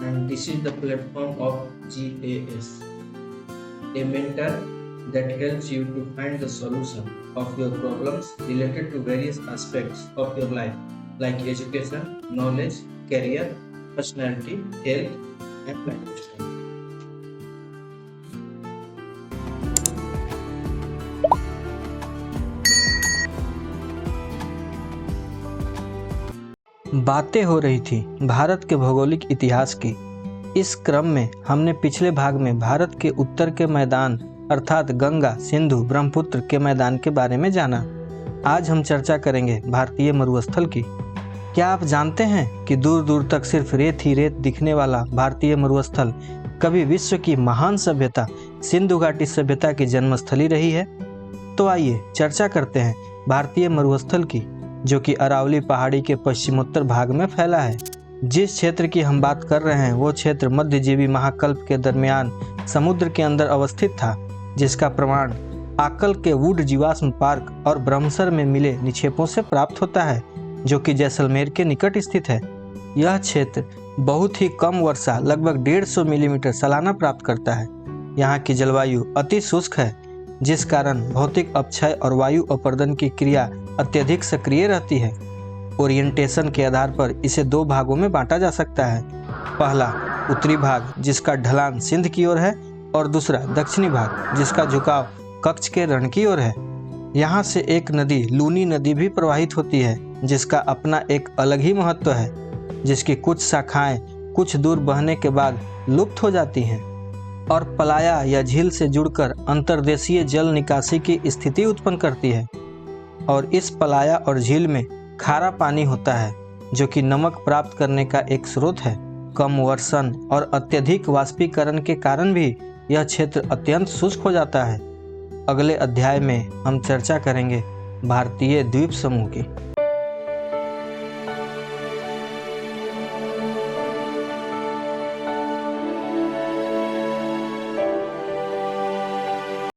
and this is the platform of GAS, a mentor that helps you to find the solution of your problems related to various aspects of your life, like education, knowledge, career, personality, health, and lifestyle. बातें हो रही थी भारत के भौगोलिक इतिहास की। इस क्रम में हमने पिछले भाग में भारत के उत्तर के मैदान अर्थात गंगा, सिंधु, ब्रह्मपुत्र के मैदान के बारे में जाना। आज हम चर्चा करेंगे भारतीय मरुस्थल की। क्या आप जानते हैं कि दूर दूर तक सिर्फ रेत ही रेत दिखने वाला भारतीय मरुस्थल कभी विश्व की महान सभ्यता सिंधु घाटी सभ्यता की जन्मस्थली रही है? तो आइए चर्चा करते हैं भारतीय मरुस्थल की, जो कि अरावली पहाड़ी के पश्चिमोत्तर भाग में फैला है। जिस क्षेत्र की हम बात कर रहे हैं वो क्षेत्र मध्यजीवी महाकल्प के दरमियान समुद्र के अंदर अवस्थित था, जिसका प्रमाण आकल के वुड जीवाश्म पार्क और ब्रह्मसर में मिले निक्षेपों से प्राप्त होता है, जो कि जैसलमेर के निकट स्थित है। यह क्षेत्र बहुत ही कम वर्षा लगभग 150 मिलीमीटर सालाना प्राप्त करता है। यहाँ की जलवायु अति शुष्क है, जिस कारण भौतिक अपक्षय और वायु अपर्दन की क्रिया अत्यधिक सक्रिय रहती है। ओरिएंटेशन के आधार पर इसे दो भागों में बांटा जा सकता है। पहला उत्तरी भाग, जिसका ढलान सिंध की ओर है, और दूसरा दक्षिणी भाग, जिसका झुकाव कच्छ के रण की ओर है। यहाँ से एक नदी लूनी नदी भी प्रवाहित होती है, जिसका अपना एक अलग ही महत्व है, जिसकी कुछ शाखाएं कुछ दूर बहने के बाद लुप्त हो जाती हैं और पलाया या झील से जुड़कर अंतर्देशीय जल निकासी की स्थिति उत्पन्न करती है। और इस पलाया और झील में खारा पानी होता है, जो कि नमक प्राप्त करने का एक स्रोत है। कम वर्षण और अत्यधिक वाष्पीकरण के कारण भी यह क्षेत्र अत्यंत शुष्क हो जाता है। अगले अध्याय में हम चर्चा करेंगे भारतीय द्वीप समूह की।